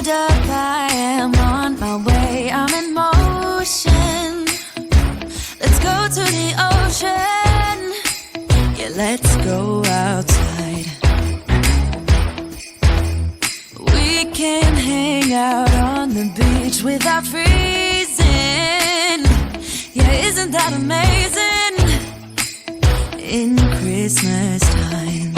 hold up, I am on my way, I'm in motion. Let's go to the ocean. Yeah, let's go outside. We can hang out on the beach without freezing. Yeah, isn't that amazing? In Christmas times.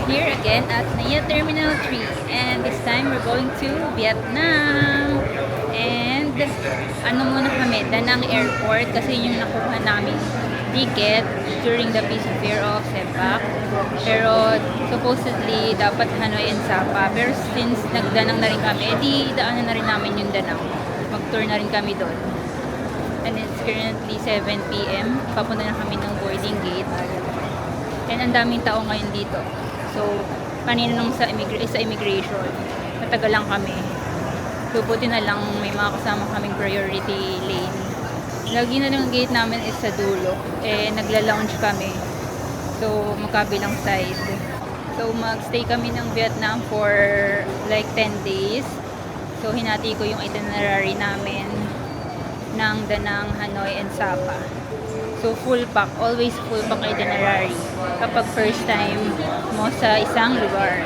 Here again at Naya Terminal 3, and this time we're going to Vietnam. And ano muna kami, Danang Airport, kasi yung nakuha namin ticket during the peace fair of Sepak. Pero supposedly dapat Hanoi and Sapa, pero since nagdanang na rin kami, edi daanan na rin namin yung Danang, mag-tour na rin kami doon. And it's currently 7 PM, papunta na kami ng boarding gate, and ang daming tao ngayon dito. So, kanina nung sa immigration, matagal lang kami. So, buti na lang may mga kasama kaming priority lane. Lagi na lang gate namin is sa dulo. Eh, nagla-lounge kami. So, magkabilang side. So, mag-stay kami ng Vietnam for like 10 days. So, hinati ko yung itinerary namin ng Danang, Hanoi, and Sapa. So, full pack. Always full pack itinerary. Kapag first time mo sa isang lugar.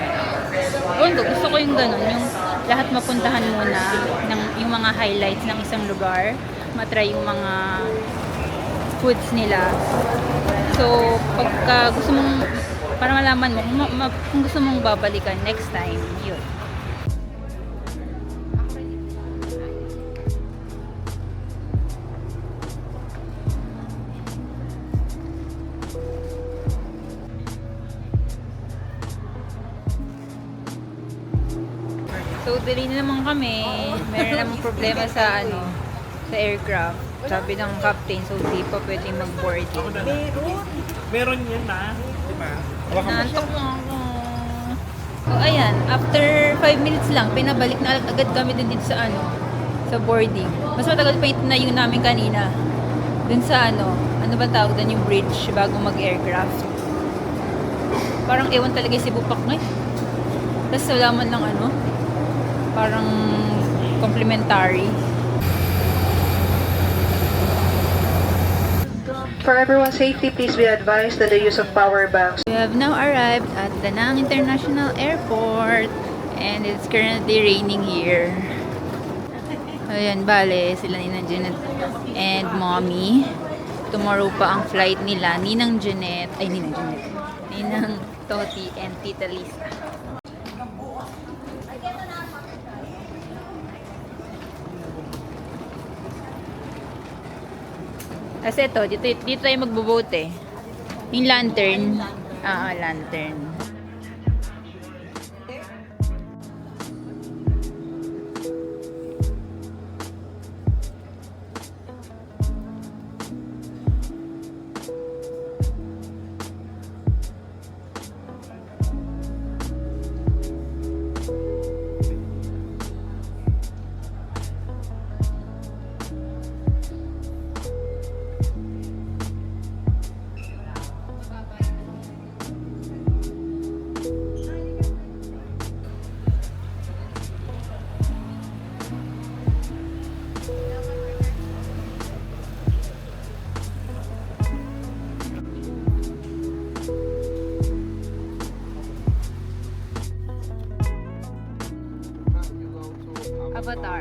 Gusto ko yung ganun. Yung lahat mapuntahan muna ng, yung mga highlights ng isang lugar. Matry yung mga foods nila. So, pagka gusto mong, para malaman mo, kung gusto mong babalikan next time, yun. So, delay na naman kami. Meron namang problema sa sa aircraft. Sabi ng captain, so di pa pwedeng mag-boarding. Meron yan na. Diba? Nantok mo ako. So, ayan. After 5 minutes lang, pinabalik na agad kami dito sa sa boarding. Mas matagal pa yung tinayo namin kanina. Dun sa ano ba tawag doon, yung bridge bago mag-aircraft. Parang ewan talaga si Bupak ngayon. Tapos wala man lang parang complimentary. For everyone's safety, please be advised that the use of power banks. We have now arrived at Danang International Airport, and it's currently raining here. Ayan, bale, sila Ninang Janet and Mommy. Tomorrow pa ang flight nila. Ninang Toti and Tita Lisa. Kasi dito tayo magbo-boat. Yung lantern. Lantern. Avatar.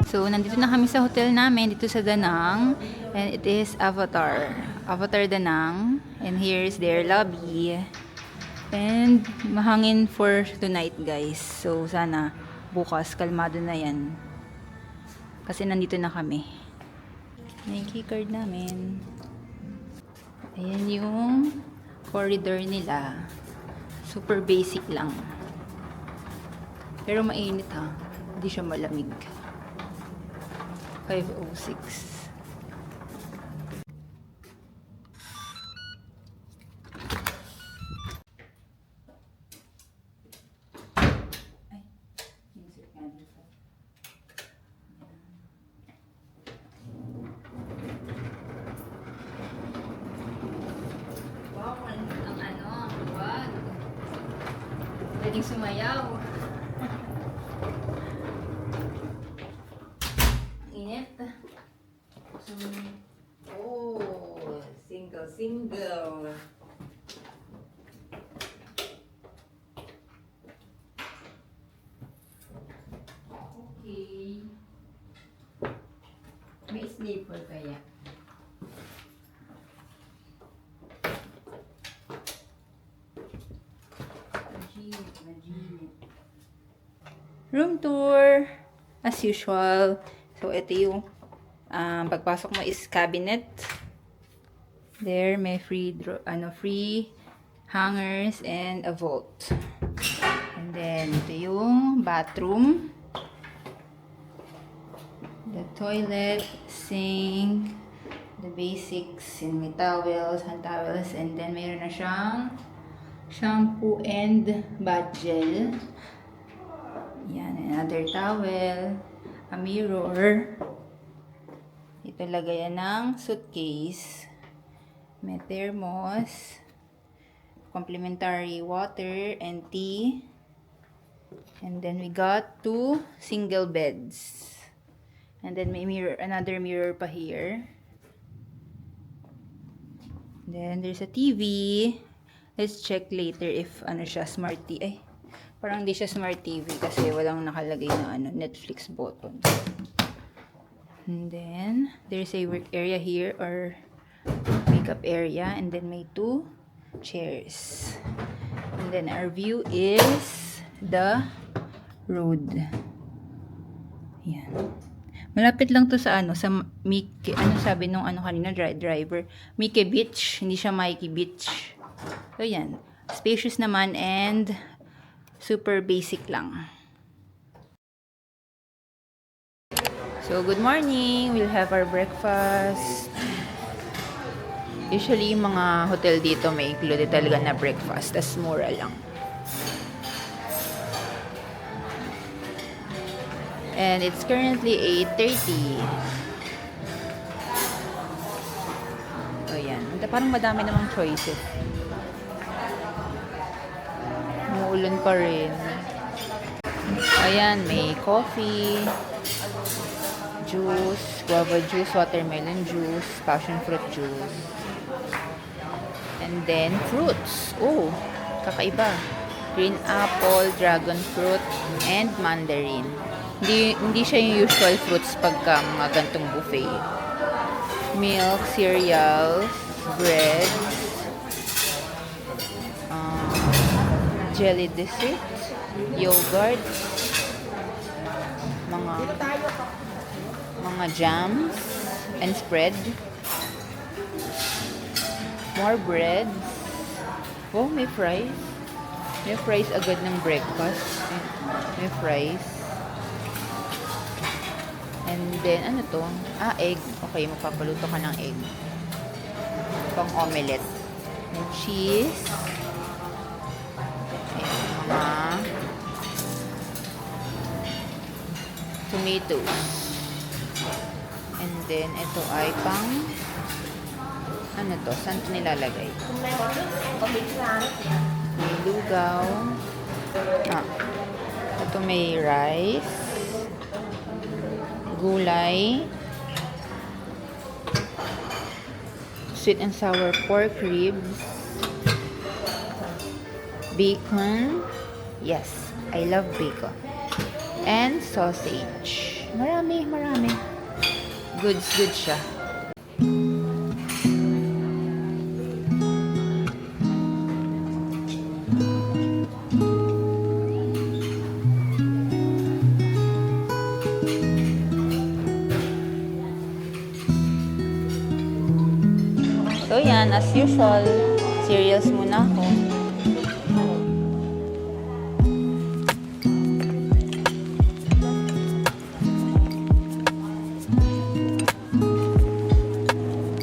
So, nandito na kami sa hotel namin, dito sa Danang. And it is Avatar. Avatar Danang. And here is their lobby. And mahangin for tonight, guys. So, sana bukas, kalmado na yan. Kasi nandito na kami. May keycard namin. Ayan yung corridor nila. Super basic lang. Pero mainit ha. Hindi siya malamig. 5:06. Ay, insert nga dito. Wow, ang wag. Pwedeng sumayaw. Init. Oh, single. Okay. May sleeper kaya? Room tour as usual. So ito yung pagpasok mo is cabinet. There may free free hangers and a vault. And then ito yung bathroom. The toilet, sink, the basics, and may towels, hand towels, and then mayroon na siyang shampoo and bath gel. Yan, another towel, a mirror. Ito lagayan ng suitcase. May thermos, complimentary water and tea. And then we got 2 single beds. And then may mirror, another mirror pa here. Then there's a TV. Let's check later if siya smart TV. Ay, parang hindi siya smart TV kasi walang nakalagay na Netflix button. And then there's a work area here or makeup area, and then may 2 chairs. And then our view is the road. Yan. Malapit lang to sa sa Miki, sabi nung kanina driver, Miki Beach, hindi siya Mikey Beach. So yan, spacious naman and super basic lang. So good morning, we'll have our breakfast. Usually yung mga hotel dito may included talaga na breakfast, tas mura lang. And it's currently 8:30. So, yan. Parang madami namang choices. Umuulan pa rin. Ayan, may coffee, juice, guava juice, watermelon juice, passion fruit juice. And then, fruits. Oh, kakaiba. Green apple, dragon fruit, and mandarin. Hindi siya yung usual fruits pagka mga gantong buffet. Milk, cereals, bread, jelly dessert, yogurt, mga jams and spread, more bread. Oh, may fries. May fries agad ng breakfast. May fries. And then, ano to? Egg. Okay, magpapaluto ka ng egg. Pang omelette. And cheese. Ayan, mga tomatoes. And then, ito ay pang ano to? Saan ito nilalagay? May lugaw. Ito may rice. Gulay, sweet and sour pork ribs, bacon, yes, I love bacon. And sausage. Marami. Good siya. So yan, as usual, cereals muna ako.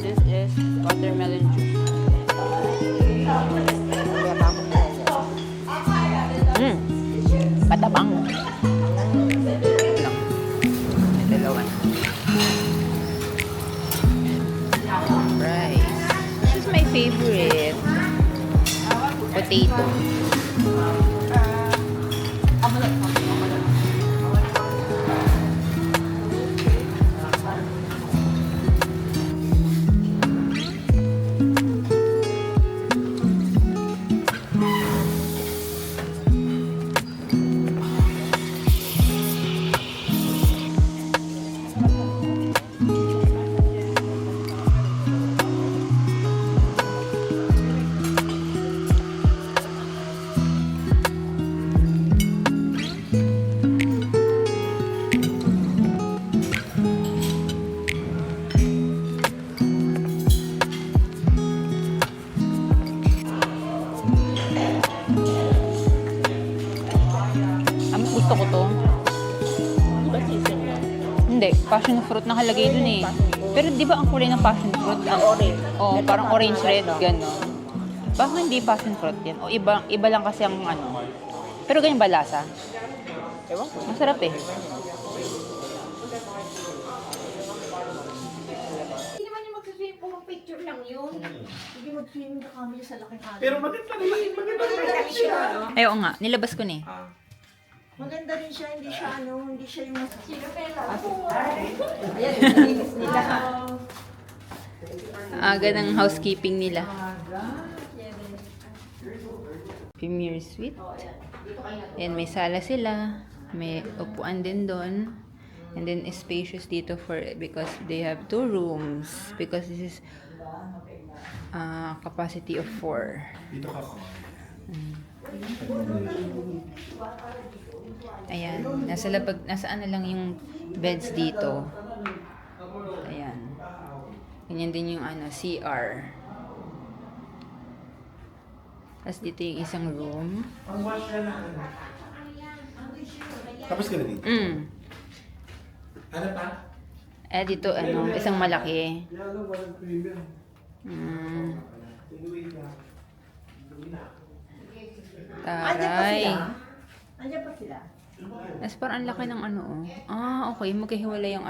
This is watermelon juice. Patabang. Dalawa. Rice. This is my favorite. Potato. Gusto ko to. Hindi, passion fruit nakalagay dun eh. Pero di ba ang kulay ng passion fruit? Ang orange. Oh, parang orange red, gano'n. Bakit hindi passion fruit yan? O iba lang kasi ang ano. Pero ganyan ba lasa? Ewan ko. Masarap eh. Hindi naman yung mag-swim, puro picture lang yun. Hindi mag-swim na kami sa laki kami. Pero maganda naman siya. Ay, oo nga, nilabas ko na eh. Maganda rin siya, hindi siya hindi siya yung Aga ng housekeeping nila. Premier Suite. Ayan, may sala sila. May upuan din doon. And then, spacious dito because they have 2 rooms. Because this is capacity of 4. Dito ka ko. Ayan. Nasaan na lang yung beds dito. Ayan. Ganyan din yung CR. Tapos dito yung isang room. Tapos ka na dito. Ano pa? Dito, isang malaki. Taray. Andiyan pa sila? As parang ang laki ng okay. Magkahiwalay yung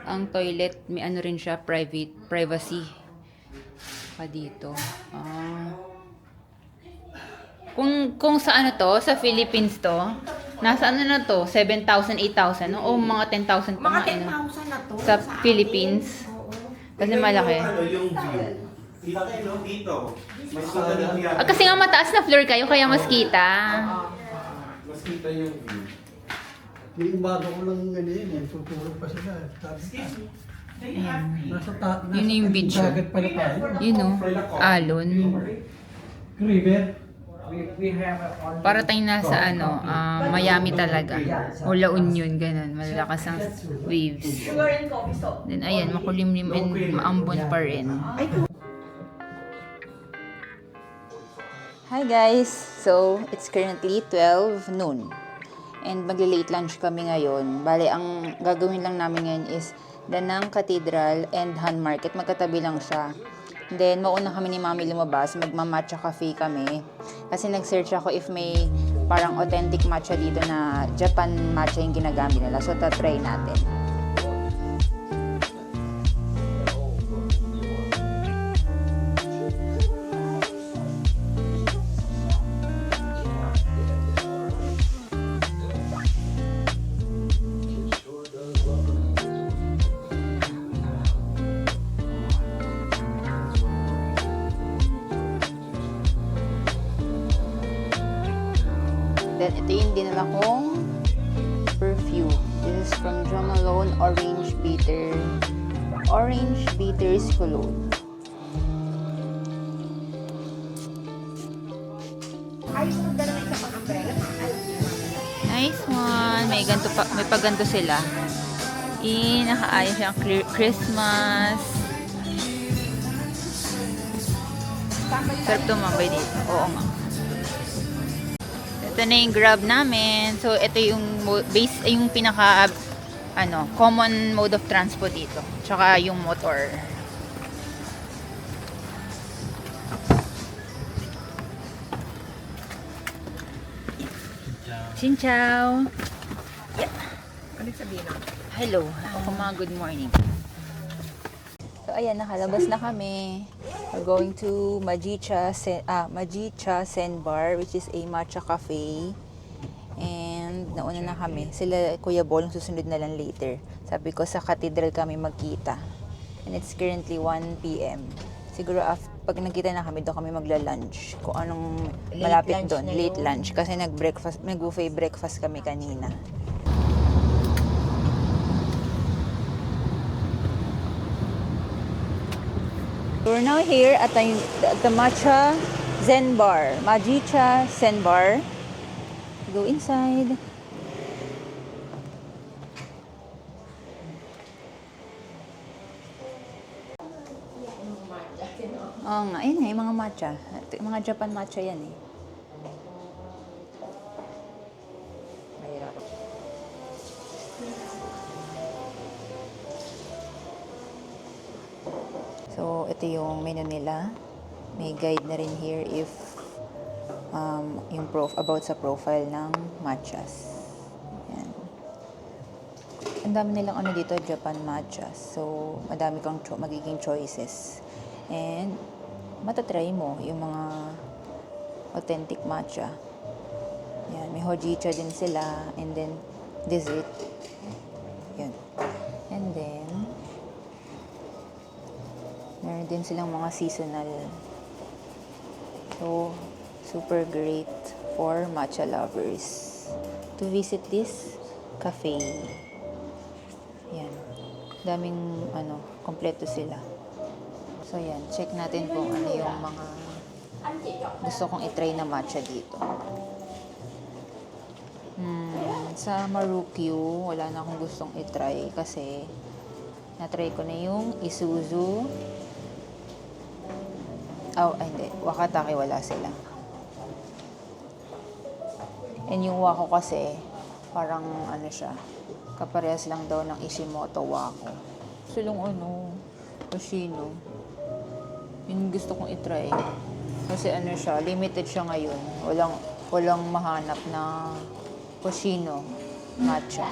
ang toilet. May rin siya, privacy. Pa dito. Kung sa sa Philippines to, nasa na to? 7,000, 8,000, no? O mga 10,000 pa Mga nga, 10,000 na to. sa Philippines. Kasi malaki. Yung view. Dito. Mas maganda yan. Kasi nga mataas na floor kayo, kaya mas kita. Mas kita yung view. Yung umaga ko lang tutulog pa sila. Yun yung video. Dagat pala tayo. Yun o, alon. River. Para tayong nasa Miami talaga. O La Union, ganun. Malalakas ang waves. Then ayan, makulimlim and maambon pa rin. Hi guys! So, it's currently 12 noon. And magli-late lunch kami ngayon. Bale, ang gagawin lang namin ngayon is Danang Cathedral and Han Market. Magkatabi lang siya. Then, mauna kami ni Mami lumabas. Magma-matcha cafe kami. Kasi nag-search ako if may parang authentic matcha dito na Japan matcha yung ginagamit nila. So, tatry natin. then, ito yung dinala kong perfume. This is from Jo Malone Orange Bitters Cologne. Ayos mo dala na isa pang umbrella. Nice one. May ganto pa, may paganto sila. Nakaayos siyang Christmas. Sarap tumambay dito. Oo nga. Ito na yung Grab namin. So, ito yung yung pinaka common mode of transport dito. Tsaka yung motor. Xin chào. Ano sabihin na? Hello. Good morning. So, ayan, nakalabas na kami. We're going to Majicha Sen Bar, which is a matcha cafe. And nauna na kami. Sila, Kuya Bol, susunod na lang later. Sabi ko, sa cathedral kami magkita. And it's currently 1 p.m. Siguro, pag nagkita na kami, doon kami magla-lunch. Kung anong malapit doon. Late lunch. Kasi nag-buffet breakfast kami kanina. We're now here at the Matcha Zen Bar. Majicha Zen Bar. Go inside. Oo nga, ayun yung mga matcha. Yung mga Japan matcha yan eh. Mahirap. So, ito yung menu nila. May guide na rin here if yung about sa profile ng matchas. Yan. Ang dami nilang dito, Japan matchas. So, madami kang magiging choices. And, matatry mo yung mga authentic matcha. Yan, may hojicha din sila. And then, dessert. Yan. And then, meron din silang mga seasonal. So, super great for matcha lovers to visit this cafe. Yan. Daming, kompleto sila. So, yan. Check natin kung ano yung mga gusto kong itry na matcha dito. Sa Marukyu, wala na akong gustong itry kasi na-try ko na yung Isuzu. Hindi. Wakatake, wala sila. And yung Wako kasi, parang siya, kaparehas lang daw ng Ishimoto Wako. Silang Hoshino. Yun gusto kong itry. Kasi siya, limited siya ngayon. Walang mahanap na Hoshino matcha.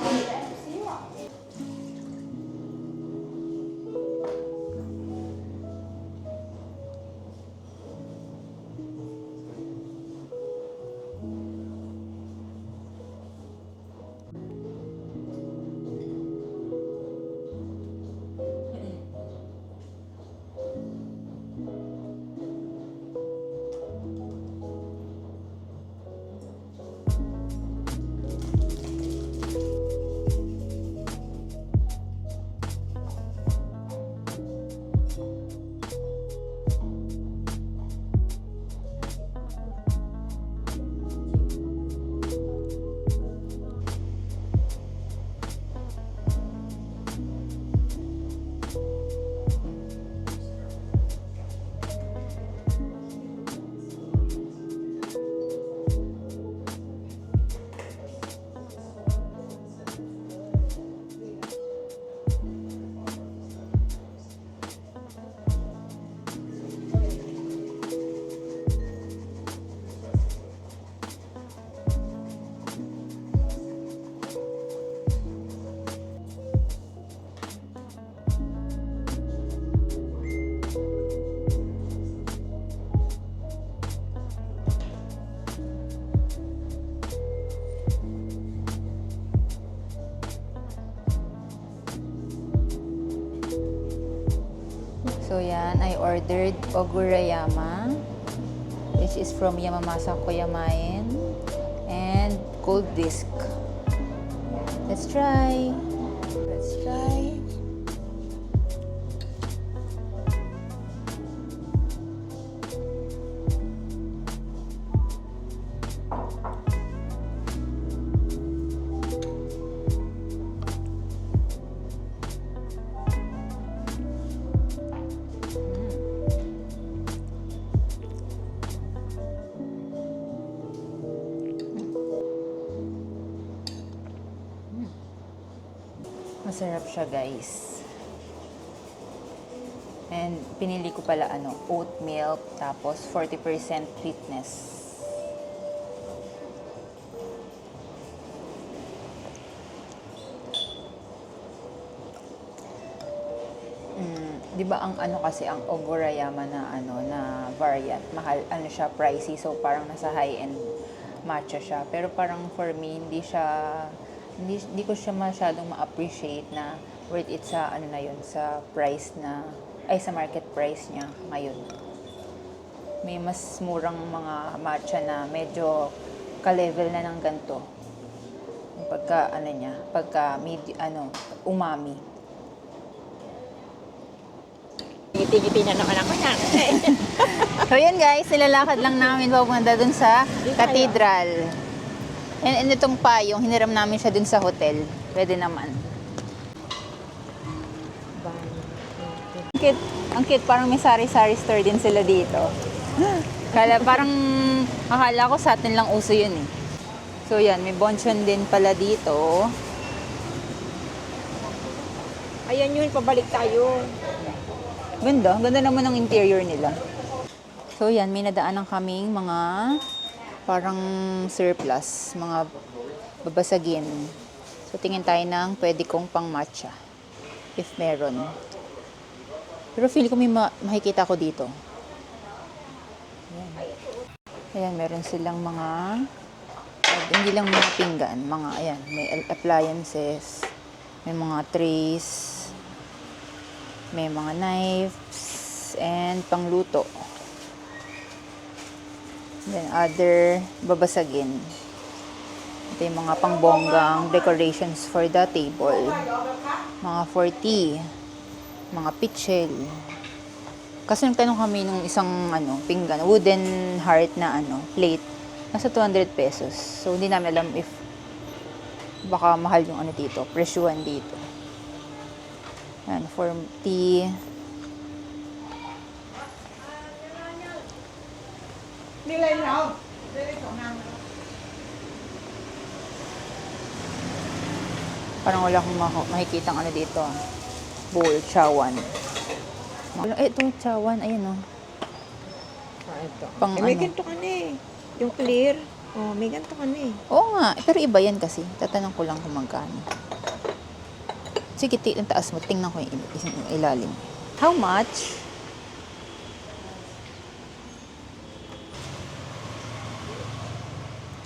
So yan, I ordered Ogurayama, which is from Yamamasa Koyamaen. And cold disc. Let's try. Let's try. Masarap siya, guys. And pinili ko pala oat milk tapos 40% sweetness. Di ba ang kasi ang Ogorayama na na variant, mahal siya, pricey, so parang nasa high-end matcha siya. Pero parang for me hindi ko siya masyadong ma-appreciate na worth it sa na yun, sa price sa market price niya ngayon. May mas murang mga matcha na medyo ka-level na ng ganito. Pagka umami. Ngiti-ngiti na naman ako yan. So yun guys, nilalakad lang namin papunta dun sa cathedral. And itong payong, hiniram namin siya dun sa hotel. Pwede naman. Ang cute, parang may sari-sari store din sila dito. Akala ko sa atin lang uso yun eh. So yan, may bonchon din pala dito. Ayan yun, pabalik tayo. Ganda naman ng interior nila. So yan, may nadaanan kaming mga parang surplus, mga babasagin. So tingin tayo ng pwede kong pang matcha. If meron. Pero feel ko may makikita ko dito. Ayan, meron silang mga, hindi lang mga pinggan, may appliances, may mga trays, may mga knives, and pangluto. Then other babasagin. Ito yung mga pangbonggang decorations for the table. Mga 40, mga pitchel. Kasi nagtanong kami nung isang pinggan, wooden heart na plate. Nasa 200 pesos. So hindi namin alam if baka mahal yung dito, presyuhan dito. Yan, for tea. Parang wala akong makikitang dito. Bowl, chawan. Ito, chawan. Ayan o. Ito. Pang may ganito ka na eh. Yung clear. Oh, may ganito ka na eh. Oo nga. Pero iba yan kasi. Tatanong ko lang kung magkano. Sige, ang taas mo. Tingnan ko yung ilalim. How much?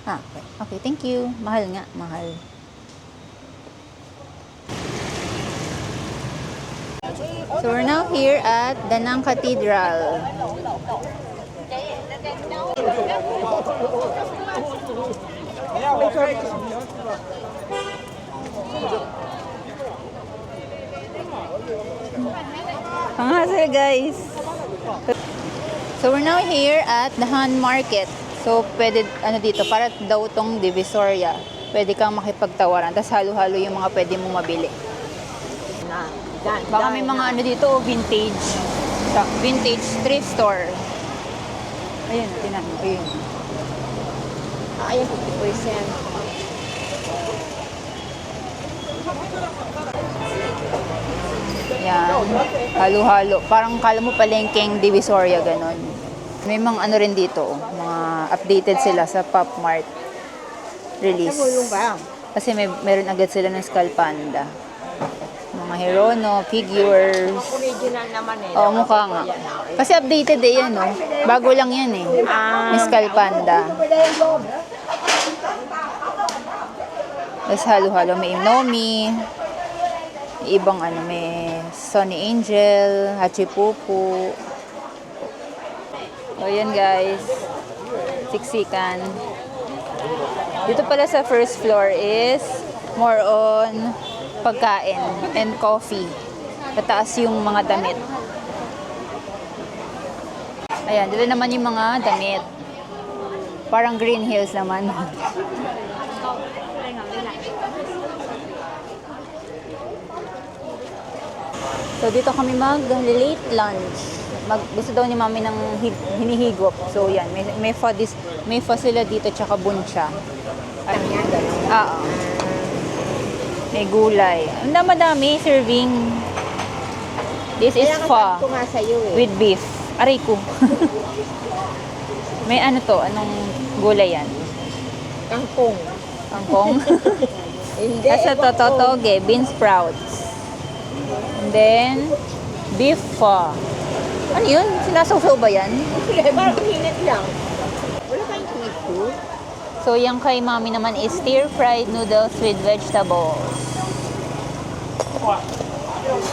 Okay. Thank you. Mahal nga. Mahal. So we're now here at Danang Cathedral. Panghasal guys. So we're now here at the Han Market. So pwede dito para daw tong Divisoria. Pwede kang makipagtawaran. Tapos halo-halo yung mga pwede mong mabili. Baka may mga dito, vintage. Vintage thrift store. Ayun, tinan mo. Ayun. Ayan, 50%. Yan. Halo-halo. Parang kala mo palengkeng Divisoria, ganon. May mga rin dito. Mga updated sila sa Pop Mart release. Kasi meron agad sila ng Skull Panda. Mga Hirono, figures. Original naman eh. Oo, mukha nga. Kasi updated yan, no? Bago lang yan eh. May Skull Panda. Tapos halo-halo. May Nomi. Ibang may Sonny Angel, Hachipupu. So, yan guys. Siksikan. Dito pala sa first floor is more on pagkain and coffee. Pataas yung mga damit. Ayan, dito naman yung mga damit. Parang Green Hills naman. So, dito kami mag-late lunch. Gusto daw ni mami ng hinihigop. So, yan. May pho sila dito, tsaka buncha. Oo. May gulay. Ang dami serving. This is pho with beef. Aray ko. May ano to? Anong gulay yan? Kangkong. Kangkong? Hindi. Asa to, toge, bean sprouts. And then, beef pho. Ano yun? Sinasawsaw ba yan? Parang hinit lang. Wala kayong seafood? So, yung kay mami naman is stir-fried noodles with vegetables.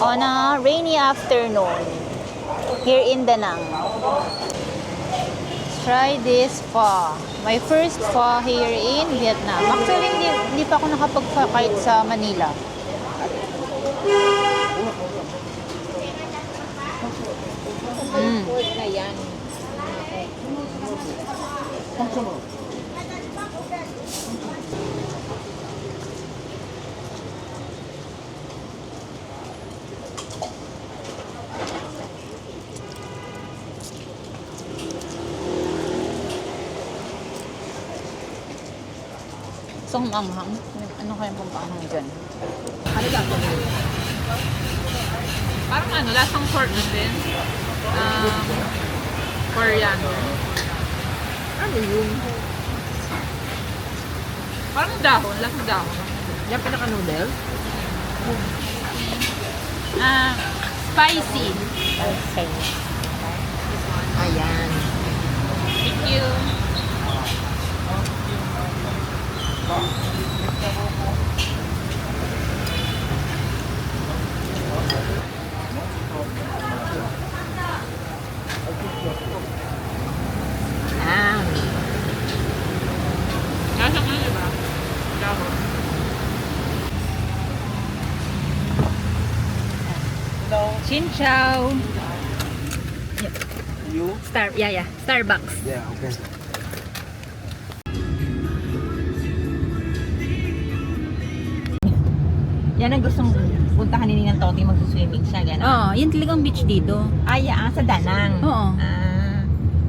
On a rainy afternoon, here in Da Nang. Try this pho. My first pho here in Vietnam. Actually, hindi pa ako nakapag-pho kahit sa Manila. Food na yan. Gusto kong anghang. Ano kayang pampaanghang dyan? Ano lang ito? Parang ano, lasang pork din. Coriander. Ano yun? Parang dahon, lasang dahon. Yan pinaka-noodle? Spicy. Okay. Ayan. Thank you. Ayan. Lasang ano ba? Dahon. Chin chow. You? Starbucks. Yeah, okay. Yan ang gustong puntahan ni Ninang Toti, magsuswimming siya, gano'n? Oo, yun talagang beach dito. Ay, sa Da Nang. Oo.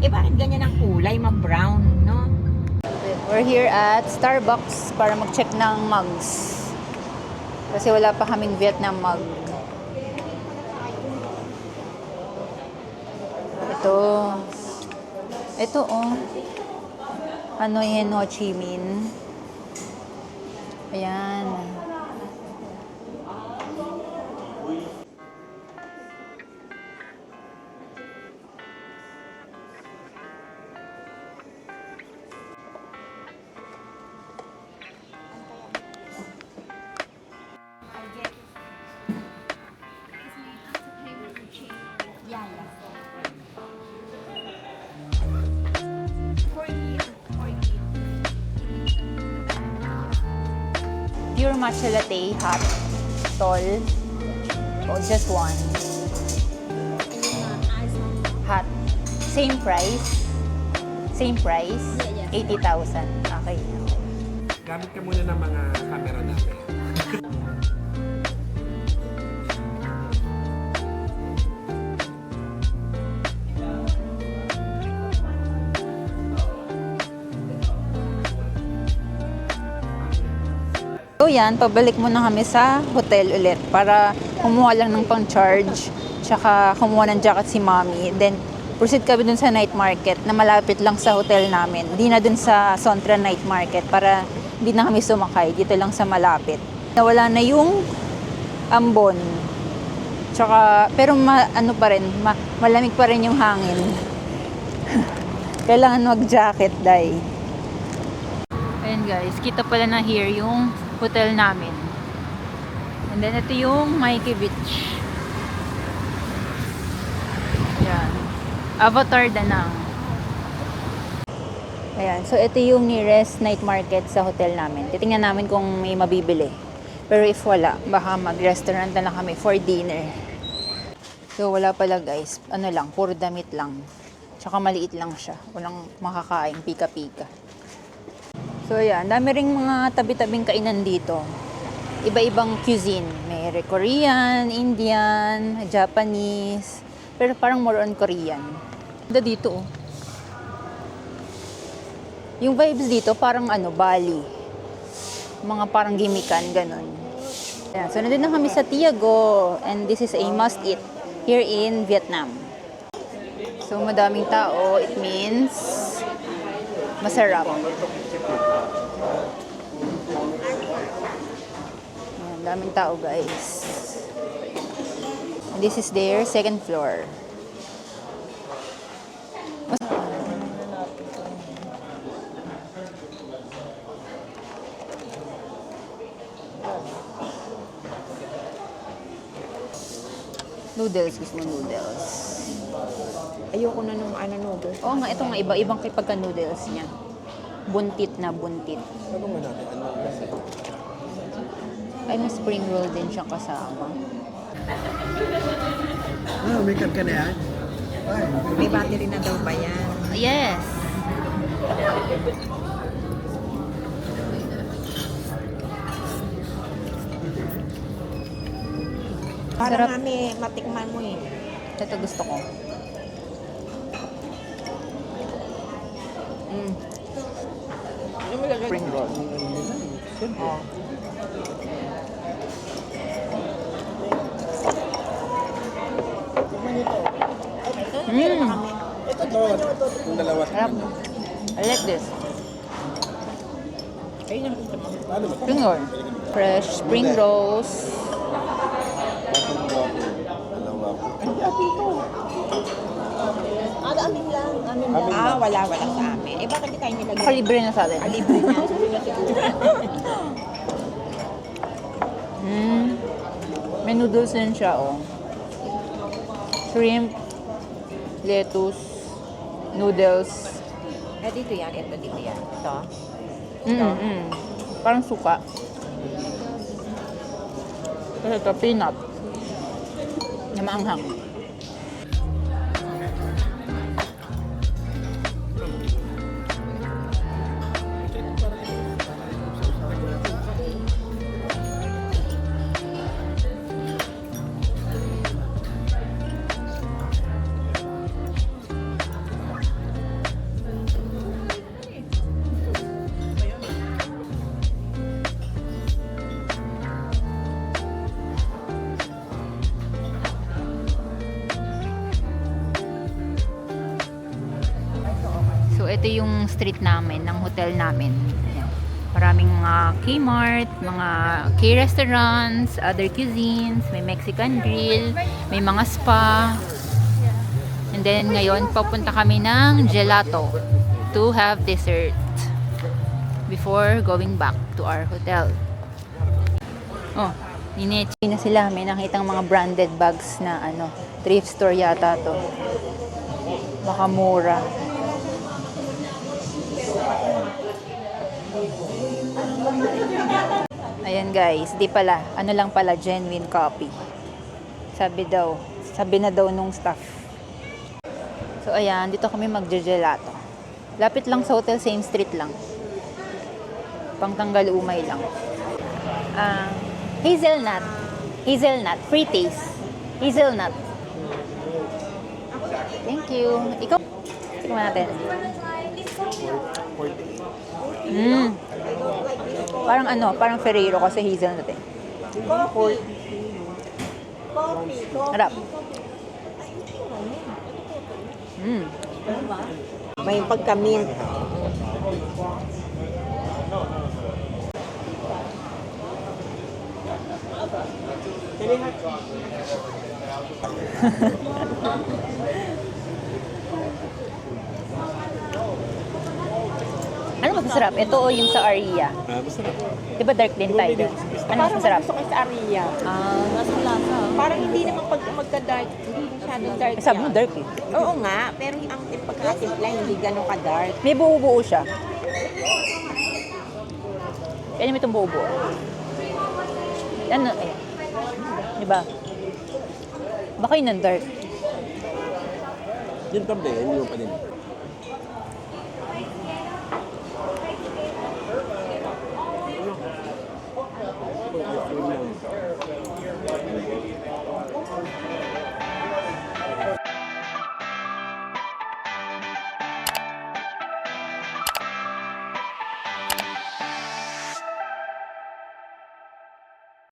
Bakit ganyan ang kulay? Ma-brown, no? We're here at Starbucks para mag-check ng mugs. Kasi wala pa kaming Vietnam mug. Ito oh. Hanoi and Ho Chi Minh. Ayan. Pure matcha latte, hot, tall, or just one. Hot. Same price? Same price? 80,000. Okay. Gamit ka muna ng mga camera natin. So yan, pabalik muna kami sa hotel ulit para kumuha lang ng pang-charge tsaka kumuha ng jacket si Mommy. Then, proceed kami dun sa night market na malapit lang sa hotel namin. Di na dun sa Sontra Night Market para di na kami sumakay. Dito lang sa malapit. Nawala na yung ambon. Tsaka, pero ano pa rin, malamig pa rin yung hangin. Kailangan mag-jacket, day. Ayan guys, kita pala na here yung hotel namin. And then ito yung Mikey Beach. Yan. Avatar Da Nang. Ayan, so ito yung nearest night market sa hotel namin. Titingnan namin kung may mabibili. Pero if wala, baka mag-restaurant na lang kami for dinner. So wala pala guys, ano lang, puro damit lang. Tsaka maliit lang siya. Walang makakain, pika-pika. So ayan, dami ring mga tabi-tabing kainan dito. Iba-ibang cuisine. May Korean, Indian, Japanese. Pero parang more on Korean. Ganda dito oh. Yung vibes dito parang ano, Bali. Mga parang gimikan, ganun. Ayan, so nandun na kami sa Tiago. And this is a must-eat here in Vietnam. So madaming tao, it means masarap. Ayan, daming tao guys. And this is their second floor. Noodles, gusto mo noodles. Ayoko na nung noodles. Oo nga, ito nga, iba-ibang kay pagka-noodles niya. Buntit na buntit. Ano nga natin? Ano kasi? Ay, may spring roll din siyang kasama. Ano, may karga na yan? Ay, May battery na daw ba yan? Yes! Para Sarap. nga may matikman mo eh. Ito gusto ko. Spring roll. Oh. Yung dalawa. Sarap. I like this. Ano ba? Spring roll. Fresh spring rolls. Amin lang. Wala sa amin. Eh, bakit di tayo nilagay? Nakalibre na sa atin. Libre na. May noodles din siya, oh. Shrimp, lettuce, noodles. Eh, dito yan. Dito yan. Ito. Parang suka. Kasi ito, peanut. Na maanghang. So, ito yung street namin, ng hotel namin. Ayan. Maraming mga Kmart, mga K-restaurants, other cuisines, may Mexican grill, may mga spa. And then, ngayon, papunta kami ng gelato to have dessert before going back to our hotel. Oh, ninechi na sila. May nakitang mga branded bags na ano, thrift store yata to. Baka mura. Ayan guys, di pala. Ano lang pala, genuine coffee. Sabi na daw nung staff. So ayan, dito kami magje-gelato. Lapit lang sa hotel, same street lang. Pangtanggal umay lang. Hazelnut, free taste. Hazelnut. Thank you. Ikaw, tingnan natin. Parang ano, parang Ferrero kasi hazelnut eh. Harap. May pagka-mint. Ano mas masarap? Ito o yung sa Aria? Masarap. Di ba dark din tayo? Ano mas Parang masarap? gusto ko sa Aria. Nasa lasa. Parang hindi naman pag magka-dark, hindi masyadong dark Sabi mo yan. dark eh. Oo nga, pero ang pagkatimpla hindi ganun ka-dark. May buo-buo siya. Kaya may itong buo-buo. Ano eh. Diba? Baka yun ang dark. Yun pa ba? Yun yung pa din.